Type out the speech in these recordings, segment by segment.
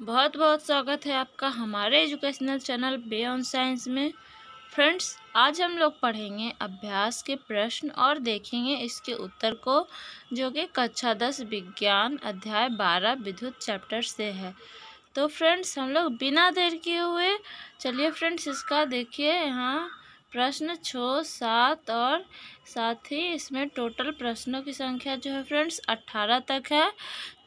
बहुत बहुत स्वागत है आपका हमारे एजुकेशनल चैनल बियॉन्ड साइंस में। फ्रेंड्स, आज हम लोग पढ़ेंगे अभ्यास के प्रश्न और देखेंगे इसके उत्तर को, जो कि कक्षा 10 विज्ञान अध्याय 12 विद्युत चैप्टर से है। तो फ्रेंड्स, हम लोग बिना देर किए हुए चलिए फ्रेंड्स इसका देखिए। यहाँ प्रश्न 6, 7 और साथ ही इसमें टोटल प्रश्नों की संख्या जो है फ्रेंड्स 18 तक है।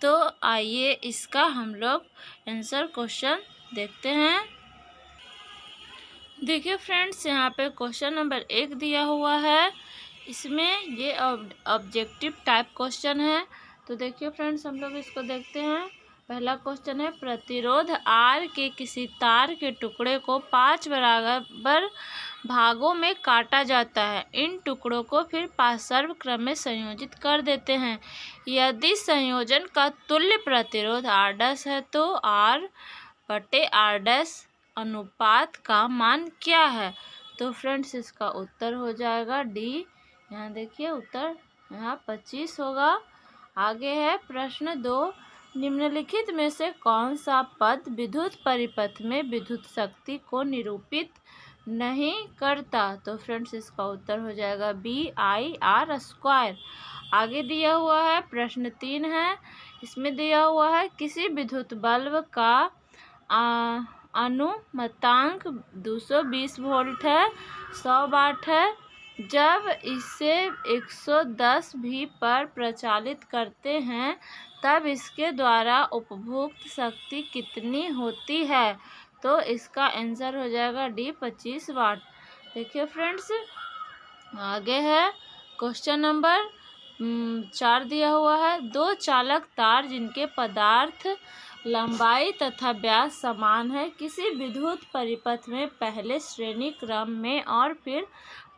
तो आइए इसका हम लोग आंसर क्वेश्चन देखते हैं। देखिए फ्रेंड्स, यहाँ पे क्वेश्चन नंबर 1 दिया हुआ है। इसमें ये ऑब्जेक्टिव टाइप क्वेश्चन है। तो देखिए फ्रेंड्स, हम लोग इसको देखते हैं। पहला क्वेश्चन है, प्रतिरोध आर के किसी तार के टुकड़े को 5 बराबर भागों में काटा जाता है। इन टुकड़ों को फिर पार्श्व क्रम में संयोजित कर देते हैं। यदि संयोजन का तुल्य प्रतिरोध R' है तो R/R' अनुपात का मान क्या है? तो फ्रेंड्स, इसका उत्तर हो जाएगा डी। यहाँ देखिए उत्तर यहाँ 25 होगा। आगे है प्रश्न 2, निम्नलिखित में से कौन सा पद विद्युत परिपथ में विद्युत शक्ति को निरूपित नहीं करता? तो फ्रेंड्स, इसका उत्तर हो जाएगा BI/R²। आगे दिया हुआ है प्रश्न 3 है। इसमें दिया हुआ है किसी विद्युत बल्ब का अनुमतांक 220 वोल्ट है, 100 वाट है। जब इसे 110 V पर प्रचालित करते हैं तब इसके द्वारा उपभोक्त शक्ति कितनी होती है? तो इसका आंसर हो जाएगा डी, 25 वाट। देखिए फ्रेंड्स, आगे है क्वेश्चन नंबर 4 दिया हुआ है। दो चालक तार जिनके पदार्थ लंबाई तथा व्यास समान है किसी विद्युत परिपथ में पहले श्रेणी क्रम में और फिर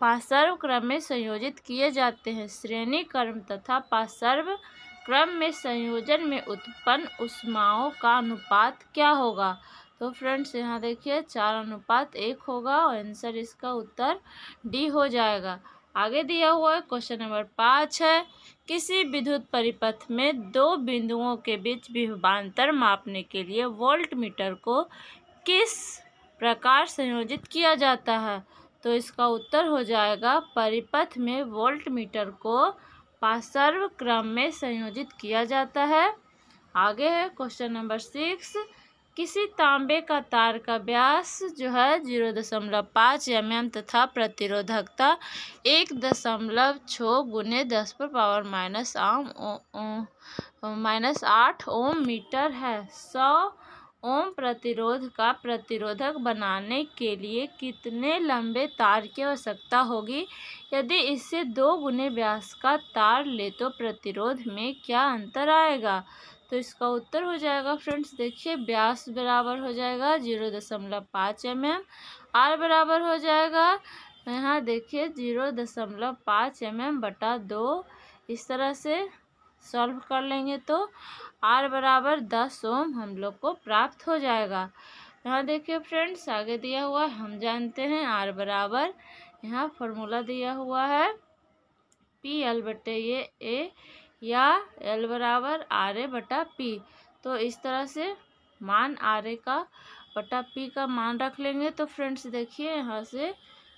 पार्श्व क्रम में संयोजित किए जाते हैं। श्रेणी क्रम तथा पार्श्व क्रम में संयोजन में उत्पन्न ऊष्माओं का अनुपात क्या होगा? तो फ्रेंड्स, यहाँ देखिए 4:1 होगा और आंसर इसका उत्तर डी हो जाएगा। आगे दिया हुआ है क्वेश्चन नंबर 5 है। किसी विद्युत परिपथ में दो बिंदुओं के बीच विभवांतर मापने के लिए वोल्ट मीटर को किस प्रकार संयोजित किया जाता है? तो इसका उत्तर हो जाएगा परिपथ में वोल्ट मीटर को पार्श्व क्रम में संयोजित किया जाता है। आगे है क्वेश्चन नंबर 6, किसी तांबे का तार का व्यास जो है 0.5 mm तथा प्रतिरोधकता 1.6 गुने 10⁻⁻8 ओम मीटर है। 100 ओम प्रतिरोध का प्रतिरोधक बनाने के लिए कितने लंबे तार की आवश्यकता होगी? यदि इससे 2 गुने व्यास का तार ले तो प्रतिरोध में क्या अंतर आएगा? तो इसका उत्तर हो जाएगा फ्रेंड्स, देखिए व्यास बराबर हो जाएगा 0.5 mm, आर बराबर हो जाएगा यहाँ देखिए 0.5 mm बटा 2। इस तरह से सॉल्व कर लेंगे तो आर बराबर 10 ओम हम लोग को प्राप्त हो जाएगा। यहाँ देखिए फ्रेंड्स, आगे दिया हुआ है, हम जानते हैं आर बराबर, यहाँ फॉर्मूला दिया हुआ है PL/A या L बराबर RA/P। तो इस तरह से मान RA का बटा P का मान रख लेंगे। तो फ्रेंड्स देखिए, यहाँ से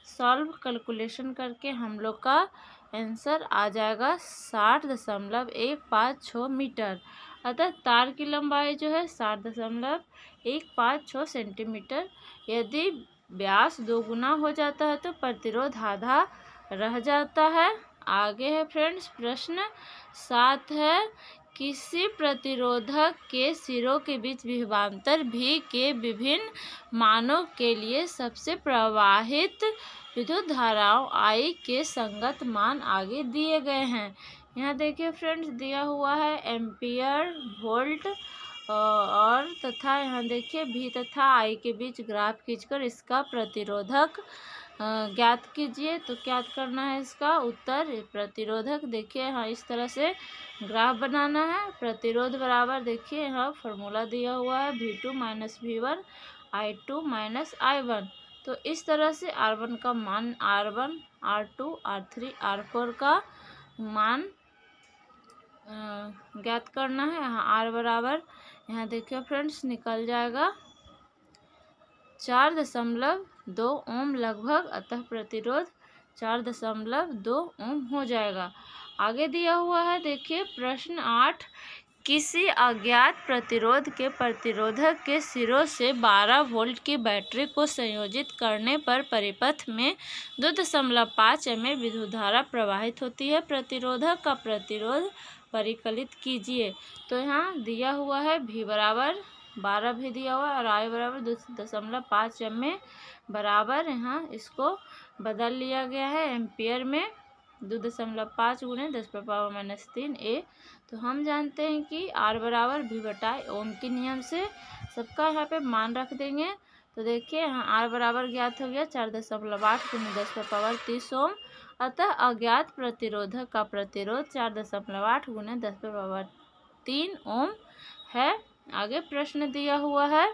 सॉल्व कैलकुलेशन करके हम लोग का आंसर आ जाएगा 60.156 मीटर। अतः तार की लंबाई जो है 60.156 सेंटीमीटर। यदि व्यास 2 गुना हो जाता है तो प्रतिरोध आधा रह जाता है। आगे है फ्रेंड्स प्रश्न 7 है, किसी प्रतिरोधक के सिरों के बीच विभवांतर V के विभिन्न मानों के लिए सबसे प्रवाहित विद्युत धाराओं I के संगत मान आगे दिए गए हैं। यहाँ देखिए फ्रेंड्स, दिया हुआ है एम्पियर, वोल्ट और तथा यहाँ देखिए V तथा I के बीच ग्राफ खींचकर इसका प्रतिरोधक ज्ञात कीजिए। तो क्या करना है इसका उत्तर? प्रतिरोधक देखिए यहाँ इस तरह से ग्राफ बनाना है। प्रतिरोध बराबर देखिए यहाँ फॉर्मूला दिया हुआ है V2 - V1 I2 - I1। तो इस तरह से R1 का मान R1, R2, R3, R4 का मान ज्ञात करना है। यहाँ R बराबर यहाँ देखिए फ्रेंड्स निकल जाएगा 4.2 ओम लगभग, अतः प्रतिरोध 4.2 ओम हो जाएगा। आगे दिया हुआ है देखिए प्रश्न 8, किसी अज्ञात प्रतिरोध के प्रतिरोधक के सिरों से 12 वोल्ट की बैटरी को संयोजित करने पर परिपथ में 2.5 mA विद्युत धारा प्रवाहित होती है। प्रतिरोधक का प्रतिरोध परिकलित कीजिए। तो यहाँ दिया हुआ है V बराबर 12 भी दिया हुआ है और I बराबर 2.5 mA बराबर, यहाँ इसको बदल लिया गया है एम्पियर में, 2.5 × 10⁻³ A। तो हम जानते हैं कि R बराबर V बटा ओम के नियम से सबका यहाँ पे मान रख देंगे। तो देखिए यहाँ R बराबर ज्ञात हो गया 4.8 × 10⁻30 ओम, अतः अज्ञात प्रतिरोधक का प्रतिरोध 4.8 × 10⁻³ ओम है। आगे प्रश्न दिया हुआ है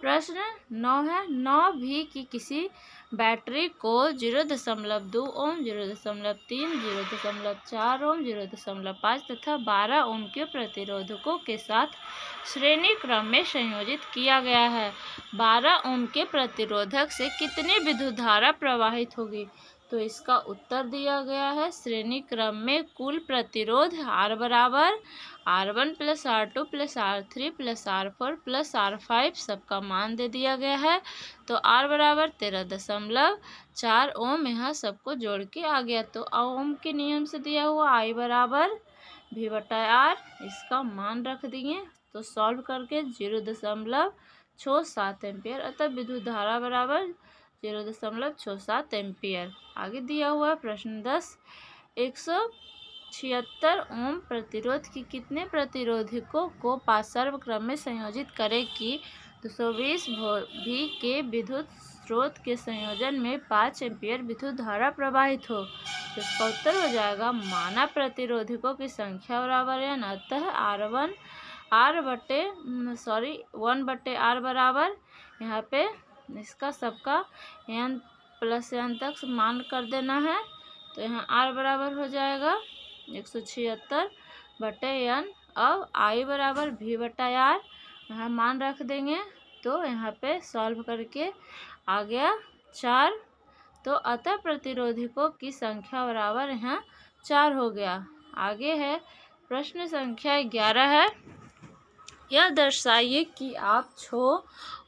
प्रश्न 9 है, 9V की किसी बैटरी को 0.2 ओम, 0.3, 0.4 ओम, 0.5 तथा 12 ओम के प्रतिरोधकों के साथ श्रेणी क्रम में संयोजित किया गया है। 12 ओम के प्रतिरोधक से कितनी विद्युत धारा प्रवाहित होगी? तो इसका उत्तर दिया गया है श्रेणी क्रम में कुल प्रतिरोध R बराबर R1 + R2 + R3 + R4 + R5 सबका मान दे दिया गया है। तो R बराबर 13.4 ओम यहाँ सबको जोड़ के आ गया। तो ओम के नियम से दिया हुआ I बराबर V बटा R, इसका मान रख दिए। तो सॉल्व करके 0.67 एम्पियर, अतः विद्युत धारा बराबर 0.67 एम्पियर। आगे दिया हुआ प्रश्न 10, 176 ओम प्रतिरोध की कितने प्रतिरोधकों को पार्श्व क्रम में संयोजित करें कि 220 V के विद्युत स्रोत के संयोजन में 5 एम्पियर विद्युत धारा प्रवाहित हो? तो इसका उत्तर हो जाएगा माना प्रतिरोधकों की संख्या बराबर n, अतः 1/r बराबर, यहाँ पे इसका सबका n + n तक मान कर देना है। तो यहाँ R बराबर हो जाएगा 176/n। अब I बराबर V बटा R, यहाँ मान रख देंगे। तो यहाँ पे सॉल्व करके आ गया 4। तो अतः प्रतिरोधकों की संख्या बराबर यहाँ 4 हो गया। आगे है प्रश्न संख्या 11 है, यह दर्शाइए कि आप 6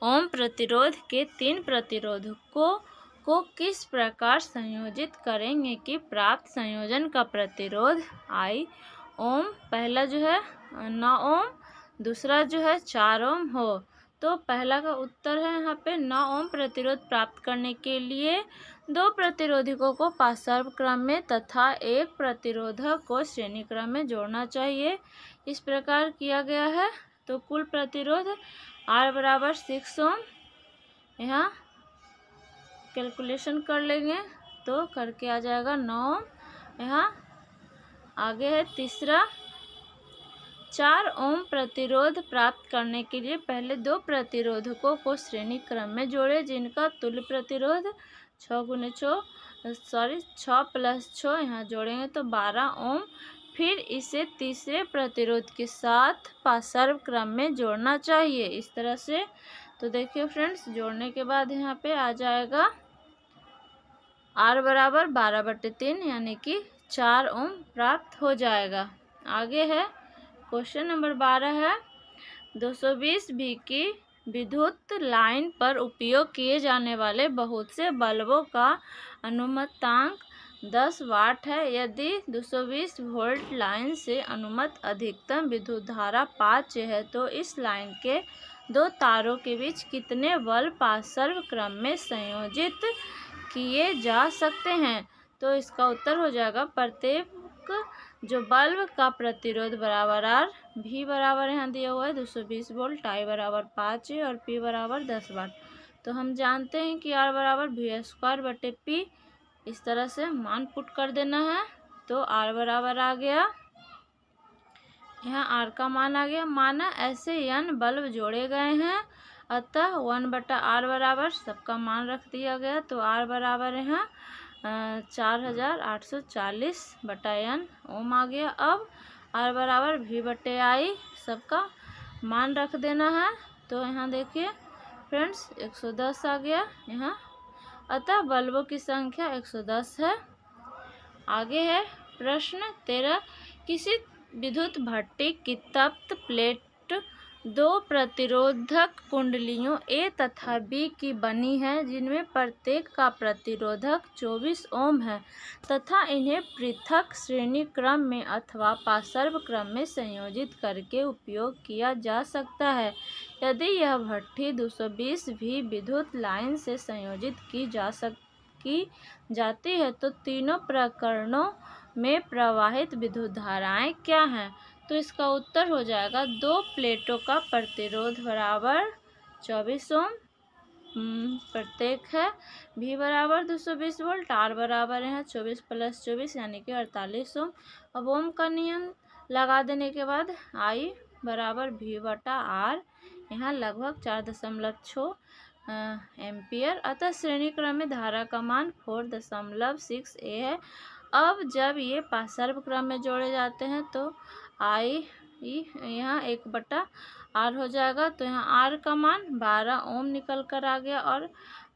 ओम प्रतिरोध के 3 प्रतिरोधकों को किस प्रकार संयोजित करेंगे कि प्राप्त संयोजन का प्रतिरोध I ओम, पहला जो है 9 ओम, दूसरा जो है 4 ओम हो। तो पहला का उत्तर है यहाँ पे 9 ओम प्रतिरोध प्राप्त करने के लिए 2 प्रतिरोधकों को पार्श्व क्रम में तथा एक प्रतिरोधक को श्रेणी क्रम में जोड़ना चाहिए। इस प्रकार किया गया है। तो कुल प्रतिरोध R बराबर 6 ओम, यहाँ कैलकुलेशन कर लेंगे तो करके आ जाएगा 9 ओम। यहाँ आगे है तीसरा, 4 ओम प्रतिरोध प्राप्त करने के लिए पहले 2 प्रतिरोधकों को श्रेणी क्रम में जोड़े जिनका तुल्य प्रतिरोध 6 + 6 यहाँ जोड़ेंगे तो 12 ओम। फिर इसे तीसरे प्रतिरोध के साथ पार्श्व क्रम में जोड़ना चाहिए इस तरह से। तो देखिए फ्रेंड्स, जोड़ने के बाद यहाँ पे आ जाएगा R बराबर 12/3 यानी कि 4 ओम प्राप्त हो जाएगा। आगे है क्वेश्चन नंबर 12 है, 220 V की विद्युत लाइन पर उपयोग किए जाने वाले बहुत से बल्बों का अनुमतांक 10 वाट है। यदि 220 वोल्ट लाइन से अनुमत अधिकतम विद्युत धारा 5 है तो इस लाइन के 2 तारों के बीच कितने बल्ब पार्श्व क्रम में संयोजित किए जा सकते हैं? तो इसका उत्तर हो जाएगा प्रत्येक जो बल्ब का प्रतिरोध बराबर R, V बराबर यहाँ दिया हुआ है 220 वोल्ट, I बराबर 5 है और P बराबर 10 वाट। तो हम जानते हैं कि R बराबर V²/P, इस तरह से मान पुट कर देना है। तो R बराबर आ गया, यहाँ R का मान आ गया। माना ऐसे n बल्ब जोड़े गए हैं, अतः 1/R बराबर सबका मान रख दिया गया। तो R बराबर यहाँ 4840/n ओम आ गया। अब आर बराबर भी बटे आई सबका मान रख देना है। तो यहाँ देखिए फ्रेंड्स 110 आ गया यहाँ, अतः बल्बों की संख्या 110 है। आगे है प्रश्न 13, किसी विद्युत भट्टी की तप्त प्लेट दो प्रतिरोधक कुंडलियों ए तथा बी की बनी है, जिनमें प्रत्येक का प्रतिरोधक 24 ओम है तथा इन्हें पृथक श्रेणी क्रम में अथवा पार्श्व क्रम में संयोजित करके उपयोग किया जा सकता है। यदि यह भट्ठी 220 भी विद्युत लाइन से संयोजित की जाती है तो तीनों प्रकरणों में प्रवाहित विद्युत धाराएं क्या हैं? तो इसका उत्तर हो जाएगा दो प्लेटों का प्रतिरोध बराबर 24 ओम प्रत्येक है, भी बराबर 220 वोल्ट, आर बराबर यहाँ 24 + 24 यानी कि 48 ओम। अब ओम का नियम लगा देने के बाद आई बराबर भी बटा आर, यहाँ लगभग 4.6 एम्पियर, अतः श्रेणी क्रम में धारा का मान 4.6 A है। अब जब ये पार्श्व क्रम में जोड़े जाते हैं तो आई यहाँ 1/r हो जाएगा। तो यहाँ आर का मान 12 ओम निकल कर आ गया और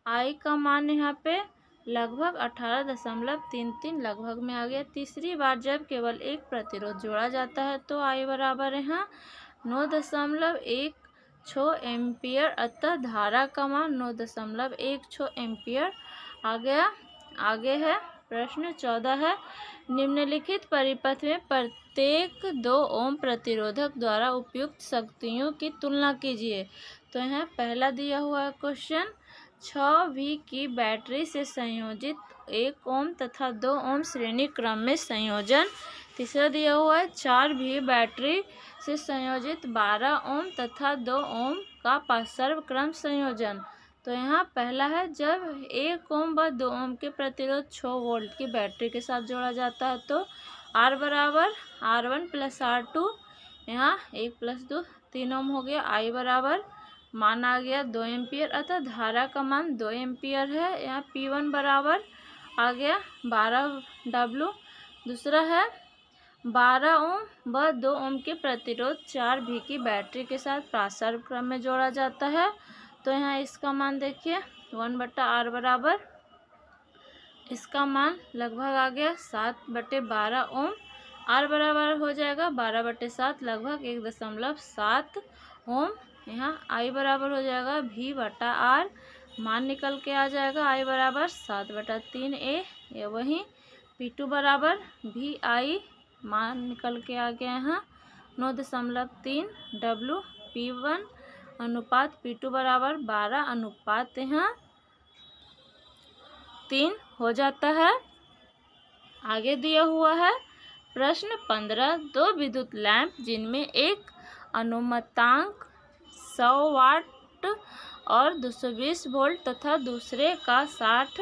आई का मान यहाँ पे लगभग 18.33 लगभग में आ गया। तीसरी बार जब केवल एक प्रतिरोध जोड़ा जाता है तो आई बराबर यहाँ 9.16 एम्पियर, अतः धारा का मान 9.16 एम्पियर आ गया। आगे है प्रश्न 14 है, निम्नलिखित परिपथ में प्रत्येक 2 ओम प्रतिरोधक द्वारा उपयुक्त शक्तियों की तुलना कीजिए। तो यहाँ पहला दिया हुआ है क्वेश्चन 6V की बैटरी से संयोजित 1 ओम तथा 2 ओम श्रेणी क्रम में संयोजन। तीसरा दिया हुआ है 4V बैटरी से संयोजित 12 ओम तथा 2 ओम का पार्श्व क्रम संयोजन। तो यहाँ पहला है जब 1 ओम व 2 ओम के प्रतिरोध 6 वोल्ट की बैटरी के साथ जोड़ा जाता है तो R बराबर R1 + R2, यहाँ 1 + 2 3 ओम हो गया। I बराबर मान आ गया 2 एम्पियर, अतः धारा का मान 2 एम्पियर है। यहाँ P1 बराबर आ गया 12W। दूसरा है 12 ओम व 2 ओम के प्रतिरोध 4V की बैटरी के साथ पार्श्व क्रम में जोड़ा जाता है। तो यहाँ इसका मान देखिए 1/R बराबर इसका मान लगभग आ गया 7/12 ओम। R बराबर हो जाएगा 12/7 लगभग 1.7 ओम। यहाँ I बराबर हो जाएगा V/R, मान निकल के आ जाएगा I बराबर 7/3 A। या वहीं P2 बराबर VI, मान निकल के आ गया यहाँ 9.3 W। P1 अनुपात P2 बराबर 12 यहाँ 3 हो जाता है। आगे दिया हुआ है प्रश्न 15, दो विद्युत लैंप जिनमें एक अनुमतांक 100 वाट और 220 वोल्ट तथा दूसरे का 60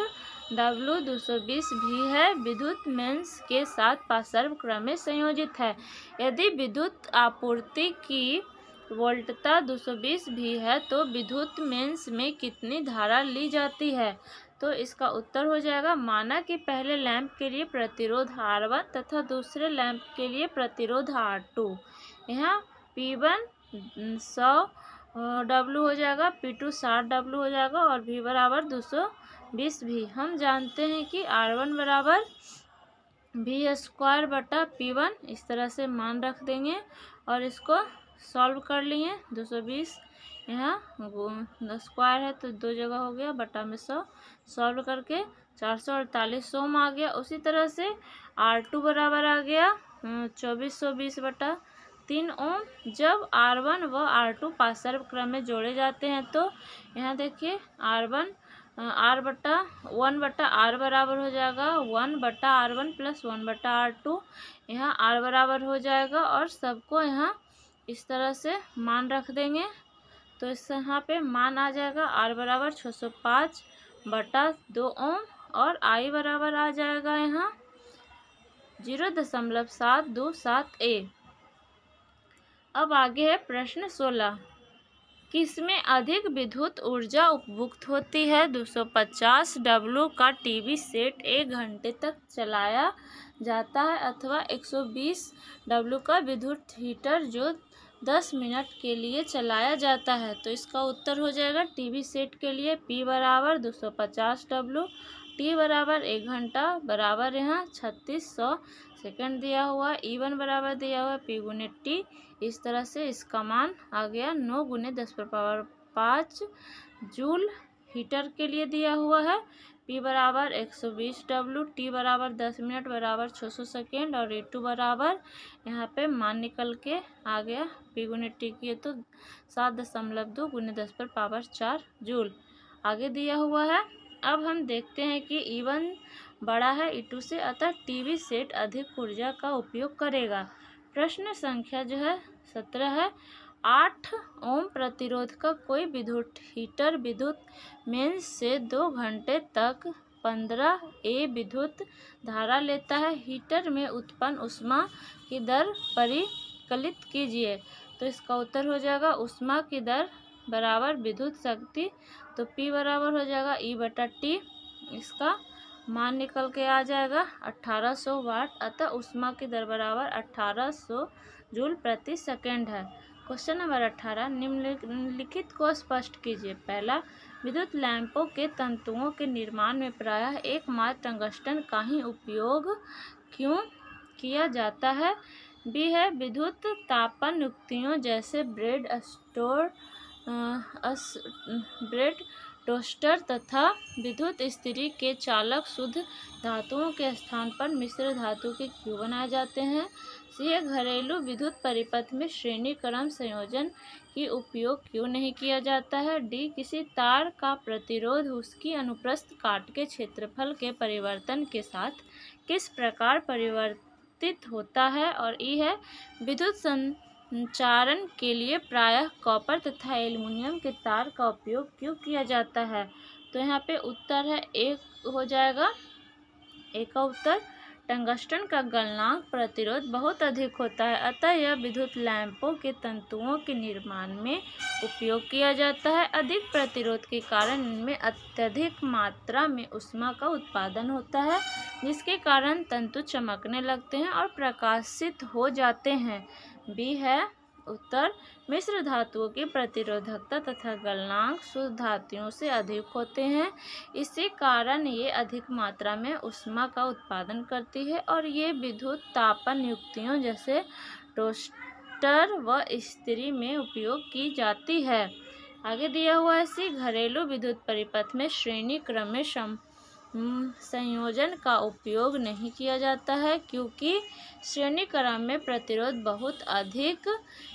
W 220 भी है, विद्युत मेंस के साथ पार्श्व क्रम में संयोजित है। यदि विद्युत आपूर्ति की वोल्टता 220 भी है तो विद्युत मेंस में कितनी धारा ली जाती है? तो इसका उत्तर हो जाएगा, माना कि पहले लैंप के लिए प्रतिरोध R1 तथा दूसरे लैंप के लिए प्रतिरोध R2। यहाँ P1 100 W हो जाएगा, P2 60 W हो जाएगा और V बराबर 220 भी। हम जानते हैं कि R1 बराबर V² / P1, इस तरह से मान रख देंगे और इसको सॉल्व कर लिए। 220 यहाँ स्क्वायर है तो 2 जगह हो गया, बटा में 100 सॉल्व करके 448 ओम आ गया। उसी तरह से R2 बराबर आ गया 2420/3 ओम। जब R1 व R2 पार्श्व क्रम में जोड़े जाते हैं तो यहाँ देखिए R1/R बराबर हो जाएगा 1/R1 + 1/R2। यहाँ R बराबर हो जाएगा और सबको यहाँ इस तरह से मान रख देंगे तो इस यहाँ पे मान आ जाएगा R बराबर 605/2 ओम और I बराबर आ जाएगा यहाँ 0.727 A। अब आगे है प्रश्न 16, किसमें अधिक विद्युत ऊर्जा उपभुक्त होती है? 250 डब्ल्यू का टीवी सेट 1 घंटे तक चलाया जाता है अथवा 120 डब्ल्यू का विद्युत हीटर जो 10 मिनट के लिए चलाया जाता है। तो इसका उत्तर हो जाएगा टीवी सेट के लिए P बराबर 250 डब्ल्यू, T बराबर 1 घंटा बराबर यहाँ 3600 सेकंड दिया हुआ, E1 बराबर दिया हुआ P गुने T। इस तरह से इसका मान आ गया 9 गुने 10⁵ जूल हीटर के लिए दिया हुआ है। P बराबर 120 डब्ल्यू, T बराबर 10 मिनट बराबर 600 सेकेंड और E2 बराबर यहाँ पे मान निकल के आ गया P गुने T किए तो 7.2 गुने 10⁴ जूल आगे दिया हुआ है। अब हम देखते हैं कि E1 बड़ा है E2 से, अतः टीवी सेट अधिक ऊर्जा का उपयोग करेगा। प्रश्न संख्या जो है 17 है। 8 ओम प्रतिरोध का कोई विद्युत हीटर विद्युत मेंस से 2 घंटे तक 15 A विद्युत धारा लेता है। हीटर में उत्पन्न ऊष्मा की दर परिकलित कीजिए। तो इसका उत्तर हो जाएगा ऊष्मा की दर बराबर विद्युत शक्ति, तो P बराबर हो जाएगा E/T। इसका मान निकल के आ जाएगा 1800 वाट, अतः ऊष्मा की दर बराबर 1800 जूल प्रति सेकेंड है। क्वेश्चन नंबर 18, निम्नलिखित को स्पष्ट कीजिए। पहला, विद्युत लैंपों के तंतुओं के निर्माण में प्रायः एकमात्र टंगस्टन का ही उपयोग क्यों किया जाता है? बी है विद्युत तापन युक्तियों जैसे ब्रेड टोस्टर तथा विद्युत इस्त्री के चालक शुद्ध धातुओं के स्थान पर मिश्र धातु के क्यों बनाए जाते हैं? सी, घरेलू विद्युत परिपथ में श्रेणी क्रम संयोजन की उपयोग क्यों नहीं किया जाता है? डी, किसी तार का प्रतिरोध उसकी अनुप्रस्थ काट के क्षेत्रफल के परिवर्तन के साथ किस प्रकार परिवर्तित होता है? और ई है विद्युत संचारण के लिए प्रायः कॉपर तथा एल्युमिनियम के तार का उपयोग क्यों किया जाता है? तो यहाँ पे उत्तर है एक हो जाएगा, एक का उत्तर टंगस्टन का गलनांक प्रतिरोध बहुत अधिक होता है, अतः यह विद्युत लैंपों के तंतुओं के निर्माण में उपयोग किया जाता है। अधिक प्रतिरोध के कारण इनमें अत्यधिक मात्रा में ऊष्मा का उत्पादन होता है, जिसके कारण तंतु चमकने लगते हैं और प्रकाशित हो जाते हैं। बी है उत्तर, मिश्र धातुओं की प्रतिरोधकता तथा गलनांक शुद्ध धातुओं से अधिक होते हैं, इसी कारण ये अधिक मात्रा में ऊष्मा का उत्पादन करती है और ये विद्युत तापन युक्तियों जैसे टोस्टर व इस्त्री में उपयोग की जाती है। आगे दिया हुआ है सी, घरेलू विद्युत परिपथ में श्रेणी क्रम में संयोजन का उपयोग नहीं किया जाता है क्योंकि श्रेणी क्रम में प्रतिरोध बहुत अधिक,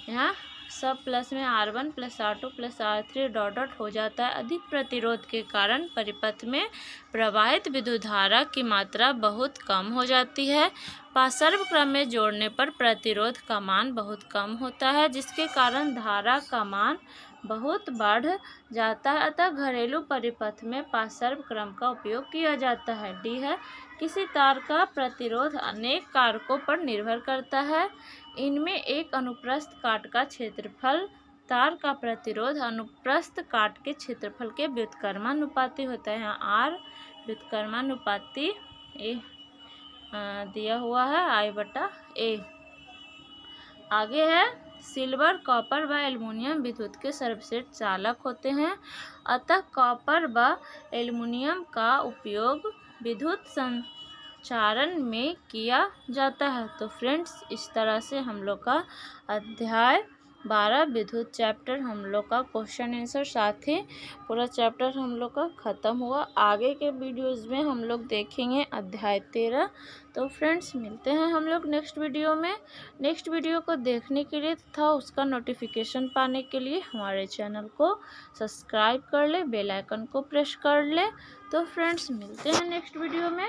यहाँ सब प्लस में R1 + R2 + R3 dot dot हो जाता है। अधिक प्रतिरोध के कारण परिपथ में प्रवाहित विद्युत धारा की मात्रा बहुत कम हो जाती है। पार्श्व क्रम में जोड़ने पर प्रतिरोध का मान बहुत कम होता है, जिसके कारण धारा का मान बहुत बढ़ जाता है, अतः घरेलू परिपथ में पार्श्व क्रम का उपयोग किया जाता है। डी है, किसी तार का प्रतिरोध अनेक कारकों पर निर्भर करता है, इनमें एक अनुप्रस्थ काट का क्षेत्रफल, तार का प्रतिरोध अनुप्रस्थ काट के क्षेत्रफल के व्युत्क्रमानुपाती होता है। यहाँ R व्युत्क्रमानुपाती दिया हुआ है I/A। आगे है, सिल्वर, कॉपर व एल्युमिनियम विद्युत के सर्वश्रेष्ठ चालक होते हैं, अतः कॉपर व एल्युमिनियम का उपयोग विद्युत संचारण में किया जाता है। तो फ्रेंड्स, इस तरह से हम लोग का अध्याय 12 विद्युत चैप्टर हम लोग का क्वेश्चन आंसर साथ ही पूरा चैप्टर हम लोग का ख़त्म हुआ। आगे के वीडियोज़ में हम लोग देखेंगे अध्याय 13। तो फ्रेंड्स, मिलते हैं हम लोग नेक्स्ट वीडियो में। नेक्स्ट वीडियो को देखने के लिए तथा उसका नोटिफिकेशन पाने के लिए हमारे चैनल को सब्सक्राइब कर ले, बेल आइकन को प्रेस कर ले। तो फ्रेंड्स, मिलते हैं नेक्स्ट वीडियो में।